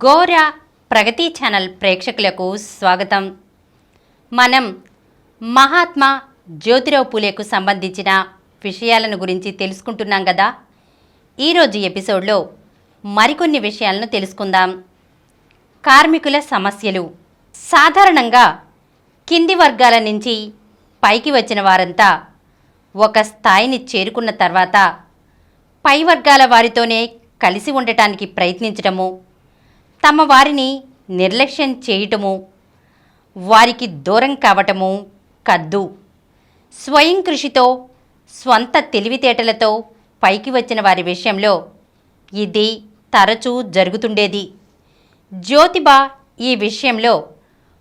గోరా ప్రగతి channel ప్రేక్షకులకు స్వాగతం. మనం మహాత్మా జ్యోతిరావు పూలేకు సంబంధించిన విషయాలను గురించి తెలుసుకుంటున్నాం కదా. ఈరోజు ఎపిసోడ్లో మరికొన్ని విషయాలను తెలుసుకుందాం. కార్మికుల సమస్యలు. సాధారణంగా కింది వర్గాల నుంచి పైకి వచ్చిన వారంతా ఒక స్థాయిని చేరుకున్న తర్వాత పై వర్గాల వారితోనే కలిసి ఉండటానికి ప్రయత్నించటము, తమ వారిని నిర్లక్ష్యం చేయటము, వారికి దూరం కావటము కద్దు. స్వయం కృషితో, స్వంత తెలివితేటలతో పైకి వచ్చిన వారి విషయంలో ఇది తరచూ జరుగుతుండేది. జ్యోతిబా ఈ విషయంలో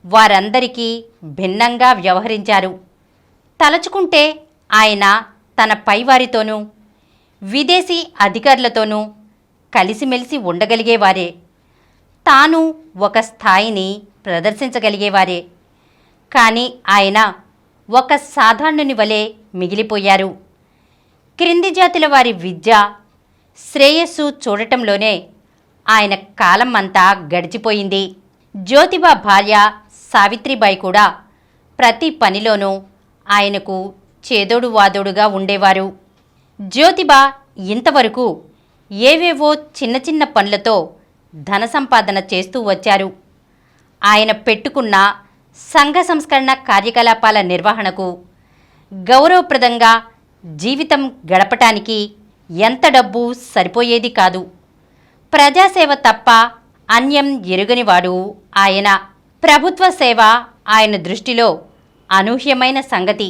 వారందరికీ భిన్నంగా వ్యవహరించారు. తలచుకుంటే ఆయన తన పైవారితోనూ విదేశీ అధికారులతోనూ కలిసిమెలిసి ఉండగలిగేవారే. తాను ఒక స్థాయిని ప్రదర్శించగలిగేవారే. కానీ ఆయన ఒక సాధారణుని వలె మిగిలిపోయారు. క్రింది జాతుల వారి విద్య, శ్రేయస్సు చూడటంలోనే ఆయన కాలం అంతా గడిచిపోయింది. జ్యోతిబా భార్య సావిత్రిబాయి కూడా ప్రతి పనిలోనూ ఆయనకు చేదోడు వాదోడుగా ఉండేవారు. జ్యోతిబా ఇంతవరకు ఏవేవో చిన్న చిన్న పనులతో ధన సంపాదన చేస్తూ వచ్చారు. ఆయన పెట్టుకున్న సంఘ సంస్కరణ కార్యకలాపాల నిర్వహణకు, గౌరవప్రదంగా జీవితం గడపటానికి ఎంత డబ్బు సరిపోయేది కాదు. ప్రజాసేవ తప్ప అన్యం ఎరుగనివాడు ఆయన. ప్రభుత్వ సేవ ఆయన దృష్టిలో అనూహ్యమైన సంగతి.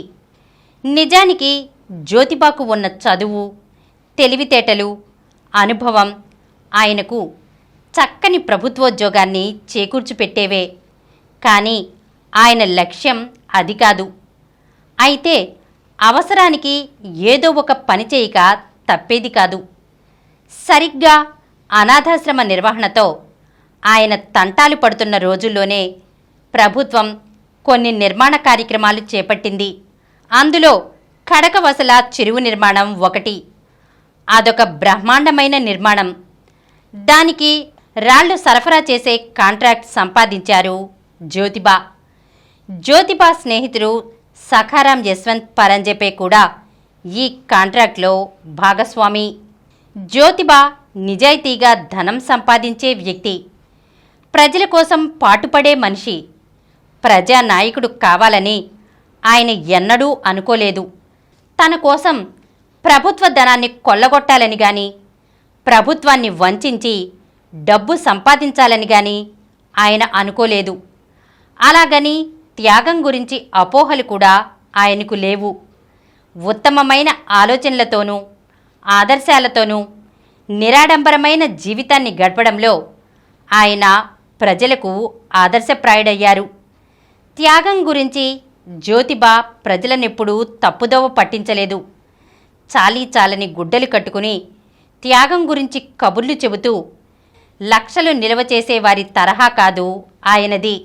నిజానికి జ్యోతిబాకు ఉన్న చదువు, తెలివితేటలు, అనుభవం ఆయనకు చక్కని ప్రభుత్వోద్యోగాన్ని చేకూర్చిపెట్టేవే. కానీ ఆయన లక్ష్యం అది కాదు. అయితే అవసరానికి ఏదో ఒక పని చేయక తప్పేది కాదు. సరిగ్గా అనాథాశ్రమ నిర్వహణతో ఆయన తంటాలు పడుతున్న రోజుల్లోనే ప్రభుత్వం కొన్ని నిర్మాణ కార్యక్రమాలు చేపట్టింది. అందులో కడకవసల చెరువు నిర్మాణం ఒకటి. అదొక బ్రహ్మాండమైన నిర్మాణం. దానికి రాళ్లు సరఫరా చేసే కాంట్రాక్ట్ సంపాదించారు జ్యోతిబా. జ్యోతిబా స్నేహితుడు సఖారాం యశ్వంత్ పరంజపే కూడా ఈ కాంట్రాక్ట్లో భాగస్వామి. జ్యోతిబా నిజాయితీగా ధనం సంపాదించే వ్యక్తి, ప్రజల కోసం పాటుపడే మనిషి. ప్రజానాయకుడు కావాలని ఆయన ఎన్నడూ అనుకోలేదు. తన కోసం ప్రభుత్వ ధనాన్ని కొల్లగొట్టాలని గాని, ప్రభుత్వాన్ని వంచించి డబ్బు సంపాదించాలని గాని ఆయన అనుకోలేదు. అలాగని త్యాగం గురించి అపోహలు కూడా ఆయనకు లేవు. ఉత్తమమైన ఆలోచనలతోనూ ఆదర్శాలతోనూ నిరాడంబరమైన జీవితాన్ని గడపడంలో ఆయన ప్రజలకు ఆదర్శప్రాయుడయ్యారు. త్యాగం గురించి జ్యోతిబా ప్రజలనెప్పుడూ తప్పుదోవ పట్టించలేదు. చాలీ చాలని గుడ్డలు కట్టుకుని త్యాగం గురించి కబుర్లు చెబుతూ లక్షలు నిల్వ చేసేవారి తరహా కాదు ఆయనది.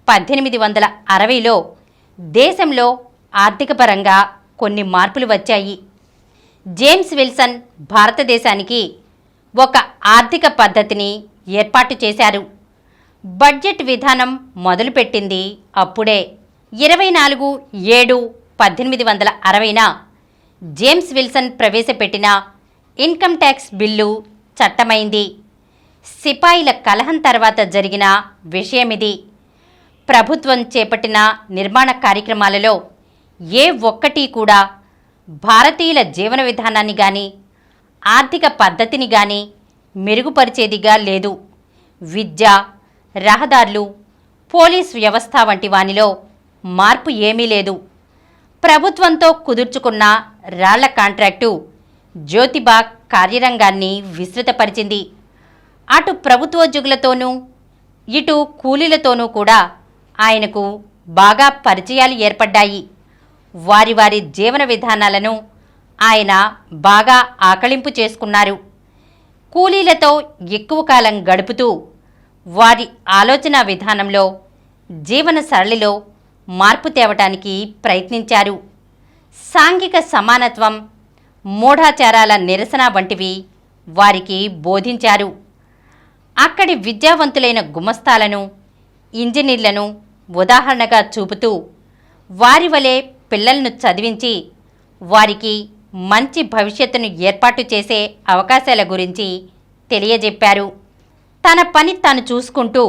1860లో దేశంలో ఆర్థికపరంగా కొన్ని మార్పులు వచ్చాయి. జేమ్స్ విల్సన్ భారతదేశానికి ఒక ఆర్థిక పద్ధతిని ఏర్పాటు చేశారు. బడ్జెట్ విధానం మొదలుపెట్టింది అప్పుడే. 24/7/1860న జేమ్స్ విల్సన్ ప్రవేశపెట్టిన ఇన్కమ్ ట్యాక్స్ బిల్లు చట్టమైంది. సిపాయిల కలహం తర్వాత జరిగిన విషయమిది. ప్రభుత్వం చేపట్టిన నిర్మాణ కార్యక్రమాలలో ఏ ఒక్కటి కూడా భారతీయుల జీవన విధానాన్ని గాని, ఆర్థిక పద్ధతిని గాని మెరుగుపరిచేదిగా లేదు. విద్య, రహదారులు, పోలీస్ వ్యవస్థ వంటి వానిలో మార్పు ఏమీ లేదు. ప్రభుత్వంతో కుదుర్చుకున్న రాళ్ల కాంట్రాక్టు జ్యోతిబా కార్యరంగాన్ని విస్తృతపరిచింది. అటు ప్రభుత్వోద్యోగులతోనూ ఇటు కూలీలతోనూ కూడా ఆయనకు బాగా పరిచయాలు ఏర్పడ్డాయి. వారి వారి జీవన విధానాలను ఆయన బాగా ఆకళింపు చేసుకున్నారు. కూలీలతో ఎక్కువ కాలం గడుపుతూ వారి ఆలోచన విధానంలో, జీవన సరళిలో మార్పు తేవటానికి ప్రయత్నించారు. సాంఘిక సమానత్వం, మూఢాచారాల నిరసన వంటివి వారికి బోధించారు. అక్కడి విద్యావంతులైన గుమస్తాలను, ఇంజనీర్లను ఉదాహరణగా చూపుతూ వారి వలె పిల్లలను చదివించి వారికి మంచి భవిష్యత్తును ఏర్పాటు చేసే అవకాశాల గురించి తెలియజెప్పారు. తన పని తాను చూసుకుంటూ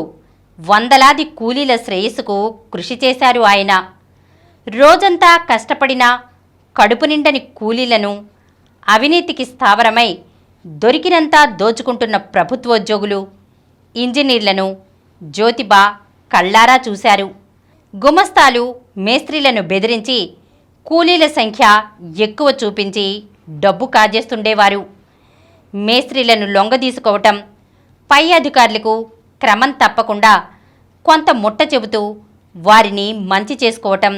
వందలాది కూలీల శ్రేయస్సుకు కృషి చేశారు ఆయన. రోజంతా కష్టపడిన కడుపు నిండని కూలీలను, అవినీతికి స్థావరమై దొరికినంతా దోచుకుంటున్న ప్రభుత్వోద్యోగులు, ఇంజనీర్లను జ్యోతిబా కళ్ళారా చూశారు. గుమస్తాలు, మేస్త్రీలను బెదిరించి కూలీల సంఖ్య ఎక్కువ చూపించి డబ్బు కాజేస్తుండేవారు. మేస్త్రీలను లొంగదీసుకోవటం, పై అధికారులకు క్రమం తప్పకుండా కొంత ముట్ట చెబుతూ వారిని మంచి చేసుకోవటం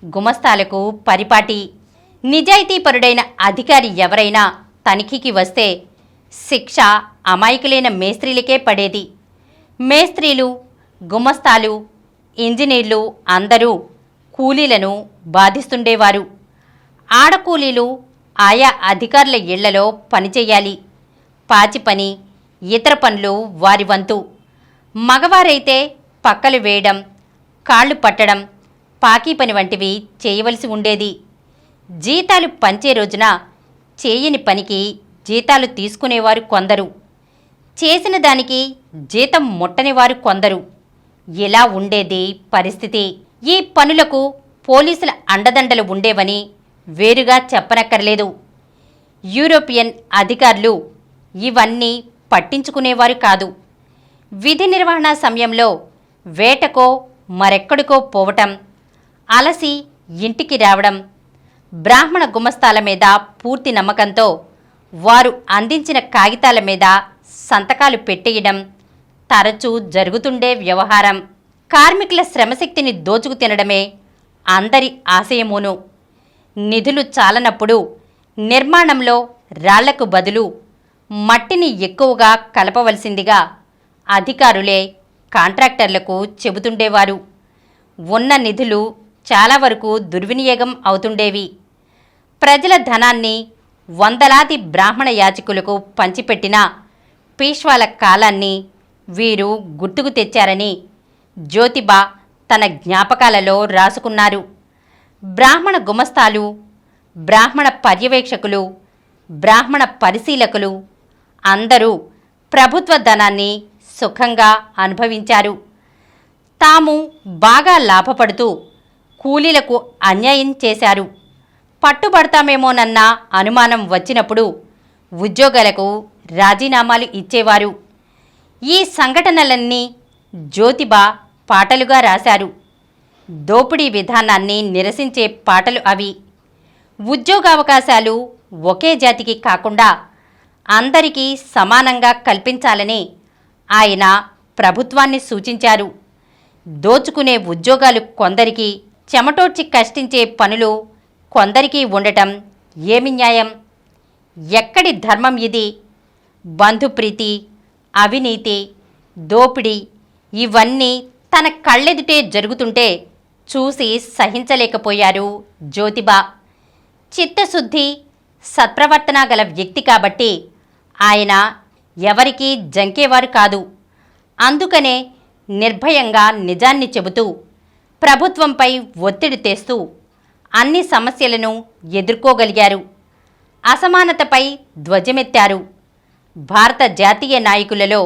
గుమస్తాలకు పరిపాటి. నిజాయితీపరుడైన అధికారి ఎవరైనా తనిఖీకి వస్తే శిక్ష అమాయకులైన మేస్త్రీలకే పడేది. మేస్త్రీలు, గుమస్తాలు, ఇంజనీర్లు అందరూ కూలీలను బాధిస్తుండేవారు. ఆడకూలీలు ఆయా అధికారుల ఇళ్లలో పనిచేయాలి. పాచి పని, ఇతర పనులు వారి వంతు. మగవారైతే పక్కలు వేయడం, కాళ్ళు పట్టడం, పాకీ పని వంటివి చేయవలసి ఉండేది. జీతాలు పంచే రోజున చేయని పనికి జీతాలు తీసుకునేవారు కొందరు, చేసిన దానికి జీతం ముట్టనివారు కొందరు. ఇలా ఉండేది పరిస్థితి. ఈ పనులకు పోలీసుల అండదండలు ఉండేవని వేరుగా చెప్పనక్కర్లేదు. యూరోపియన్ అధికారులు ఇవన్నీ పట్టించుకునేవారు కాదు. విధి నిర్వహణ సమయంలో వేటకో మరెక్కడికో పోవటం, అలసి ఇంటికి రావడం, బ్రాహ్మణ గుమస్తాల మీద పూర్తి నమ్మకంతో వారు అందించిన కాగితాల మీద సంతకాలు పెట్టేయడం తరచూ జరుగుతుండే వ్యవహారం. కార్మికుల శ్రమశక్తిని దోచుకు తినడమే అందరి ఆశయమూను. నిధులు చాలనప్పుడు నిర్మాణంలో రాళ్లకు బదులు మట్టిని ఎక్కువగా కలపవలసిందిగా అధికారులే కాంట్రాక్టర్లకు చెబుతుండేవారు. ఉన్న నిధులు చాలా వరకు దుర్వినియోగం అవుతుండేవి. ప్రజల ధనాన్ని వందలాది బ్రాహ్మణ యాచకులకు పంచిపెట్టిన పీష్వాల కాలాన్ని వీరు గుర్తుకు తెచ్చారని జ్యోతిబా తన జ్ఞాపకాలలో రాసుకున్నారు. బ్రాహ్మణ గుమస్తాలు, బ్రాహ్మణ పర్యవేక్షకులు, బ్రాహ్మణ పరిశీలకులు అందరూ ప్రభుత్వ ధనాన్ని సుఖంగా అనుభవించారు. తాము బాగా లాభపడుతూ కూలీలకు అన్యాయం చేశారు. పట్టుబడతామేమోనన్న అనుమానం వచ్చినప్పుడు ఉద్యోగాలకు రాజీనామాలు ఇచ్చేవారు. ఈ సంఘటనలన్నీ జ్యోతిబా పాటలుగా రాశారు. దోపిడీ విధానాన్ని నిరసించే పాటలు అవి. ఉద్యోగావకాశాలు ఒకే జాతికి కాకుండా అందరికీ సమానంగా కల్పించాలని ఆయన ప్రభుత్వాన్ని సూచించారు. దోచుకునే ఉద్యోగాలు కొందరికి, చెమటోడ్చి కష్టించే పనులు కొందరికి ఉండటం ఏమి న్యాయం? ఎక్కడి ధర్మం ఇది? బంధుప్రీతి, అవినీతి, దోపిడీ ఇవన్నీ తన కళ్ళెదుటే జరుగుతుంటే చూసి సహించలేకపోయారు జ్యోతిబా. చిత్తశుద్ధి, సత్ప్రవర్తన గల వ్యక్తి కాబట్టి ఆయన ఎవరికీ జంకేవారు కాదు. అందుకనే నిర్భయంగా నిజాన్ని చెబుతూ ప్రభుత్వంపై ఒత్తిడి తెస్తూ అన్ని సమస్యలను ఎదుర్కోగలిగారు. అసమానతపై ధ్వజమెత్తారు. భారత జాతీయ నాయకులలో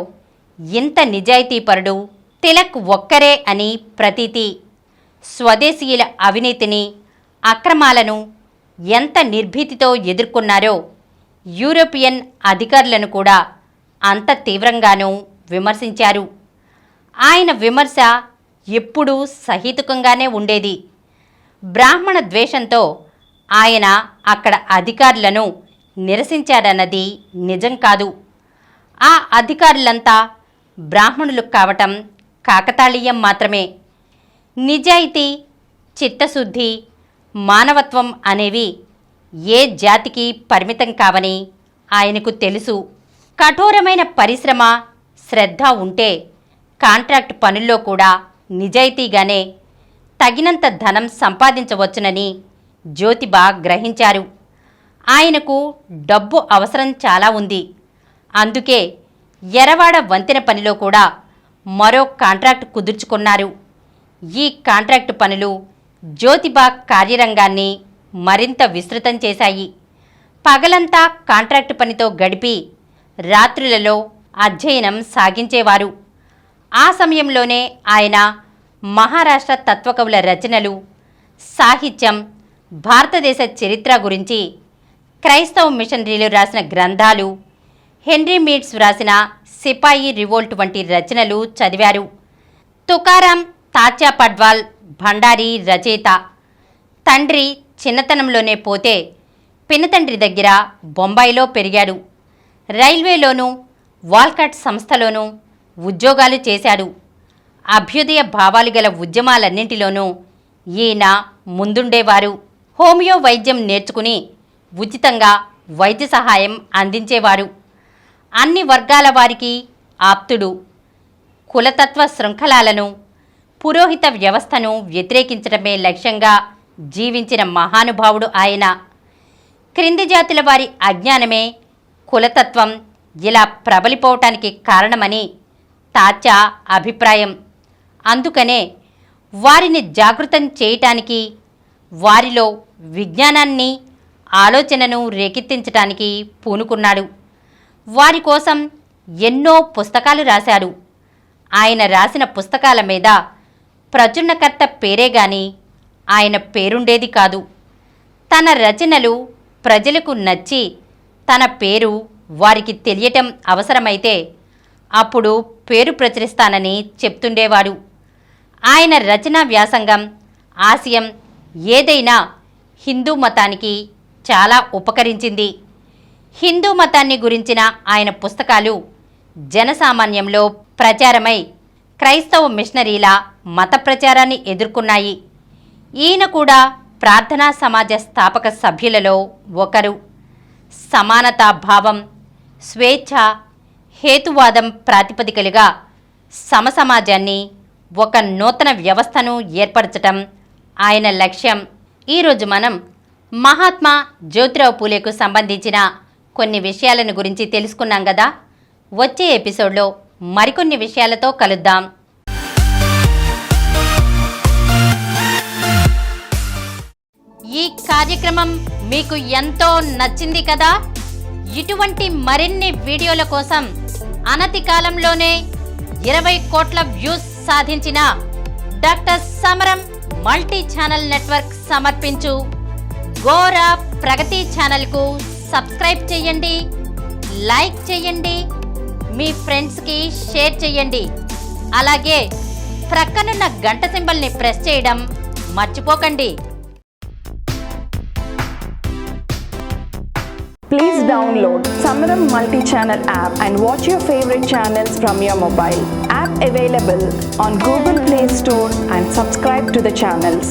ఇంత నిజాయితీపరుడు తిలక్ ఒక్కరే అని ప్రతీతి. స్వదేశీయుల అవినీతిని, అక్రమాలను ఎంత నిర్భీతితో ఎదుర్కొన్నారో యూరోపియన్ అధికారులను కూడా అంత తీవ్రంగానూ విమర్శించారు. ఆయన విమర్శ ఎప్పుడూ సహేతుకంగానే ఉండేది. బ్రాహ్మణ ద్వేషంతో ఆయన అక్కడ అధికారులను నిరసించాడన్నది నిజం కాదు. ఆ అధికారులంతా బ్రాహ్మణులు కావటం కాకతాళీయం మాత్రమే. నిజాయితీ, చిత్తశుద్ధి, మానవత్వం అనేవి ఏ జాతికి పరిమితం కావని ఆయనకు తెలుసు. కఠోరమైన పరిశ్రమ, శ్రద్ధ ఉంటే కాంట్రాక్ట్ పనుల్లో కూడా నిజాయితీగానే తగినంత ధనం సంపాదించవచ్చునని జ్యోతిబా గ్రహించారు. ఆయనకు డబ్బు అవసరం చాలా ఉంది. అందుకే ఎరవాడ వంతెన పనిలో కూడా మరో కాంట్రాక్ట్ కుదుర్చుకున్నారు. ఈ కాంట్రాక్టు పనులు జ్యోతిబా కార్యరంగాన్ని మరింత విస్తృతం చేశాయి. పగలంతా కాంట్రాక్టు పనితో గడిపి రాత్రులలో అధ్యయనం సాగించేవారు. ఆ సమయంలోనే ఆయన మహారాష్ట్ర తత్వకవుల రచనలు, సాహిత్యం, భారతదేశ చరిత్ర గురించి క్రైస్తవ మిషనరీలు రాసిన గ్రంథాలు, హెన్రీ మీడ్స్ వ్రాసిన సిపాయి రివోల్ట్ వంటి రచనలు చదివారు. తుకారాం తాత్యా పడ్వాల్ భండారీ రచయిత. తండ్రి చిన్నతనంలోనే పోతే పినతండ్రి దగ్గర బొంబాయిలో పెరిగాడు. రైల్వేలోనూ వాల్కట్ సంస్థలోనూ ఉద్యోగాలు చేశాడు. అభ్యుదయ భావాలు గల ఉద్యమాలన్నింటిలోనూ ఈయన ముందుండేవారు. హోమియో వైద్యం నేర్చుకుని ఉచితంగా వైద్య సహాయం అందించేవారు. అన్ని వర్గాల వారికి ఆప్తుడు. కులతత్వ శృంఖలాలను, పురోహిత వ్యవస్థను వ్యతిరేకించడమే లక్ష్యంగా జీవించిన మహానుభావుడు ఆయన. క్రింది జాతుల వారి అజ్ఞానమే కులతత్వం ఇలా ప్రబలిపోవటానికి కారణమని తాత్యా అభిప్రాయం. అందుకనే వారిని జాగృతం చేయటానికి, వారిలో విజ్ఞానాన్ని, ఆలోచనను రేకెత్తించటానికి పూనుకున్నాడు. వారి కోసం ఎన్నో పుస్తకాలు రాశాడు. ఆయన రాసిన పుస్తకాల మీద ప్రచురణకర్త పేరే గాని ఆయన పేరుండేది కాదు. తన రచనలు ప్రజలకు నచ్చి తన పేరు వారికి తెలియటం అవసరమైతే అప్పుడు పేరు ప్రచురిస్తానని చెప్తుండేవాడు. ఆయన రచనా వ్యాసంగం, ఆశయం ఏదైనా హిందూ మతానికి చాలా ఉపకరించింది. హిందూ మతాన్ని గురించిన ఆయన పుస్తకాలు జనసామాన్యంలో ప్రచారమై క్రైస్తవ మిషనరీల మత ప్రచారాన్ని ఎదుర్కొన్నాయి. ఈయన కూడా ప్రార్థనా సమాజ స్థాపక సభ్యులలో ఒకరు. సమానతా భావం, స్వేచ్ఛ, హేతువాదం ప్రాతిపదికలుగా సమసమాజాన్ని, ఒక నూతన వ్యవస్థను ఏర్పరచటం ఆయన లక్ష్యం. ఈరోజు మనం మహాత్మా జ్యోతిరావు పూలేకు సంబంధించిన కొన్ని విషయాలను గురించి తెలుసుకున్నాం కదా. వచ్చే ఎపిసోడ్లో మరికొన్ని విషయాలతో కలుద్దాం. ఈ కార్యక్రమం మీకు ఎంతో నచ్చింది కదా. ఇటువంటి మరిన్ని వీడియోల కోసం అనతి కాలంలోనే 20 కోట్ల వ్యూస్ సాధించిన డాక్టర్ సమరం మల్టీ ఛానల్ నెట్వర్క్ సమర్పించు గోరా ప్రగతి ఛానల్కు సబ్స్క్రైబ్ చేయండి, లైక్ చేయండి, మీ ఫ్రెండ్స్కి షేర్ చేయండి. అలాగే ప్రక్కనున్న గంట సింబల్ని ప్రెస్ చేయడం మర్చిపోకండి. Please download Samaram multi-channel app and watch your favorite channels from your mobile. App available on Google Play Store and subscribe to the channels.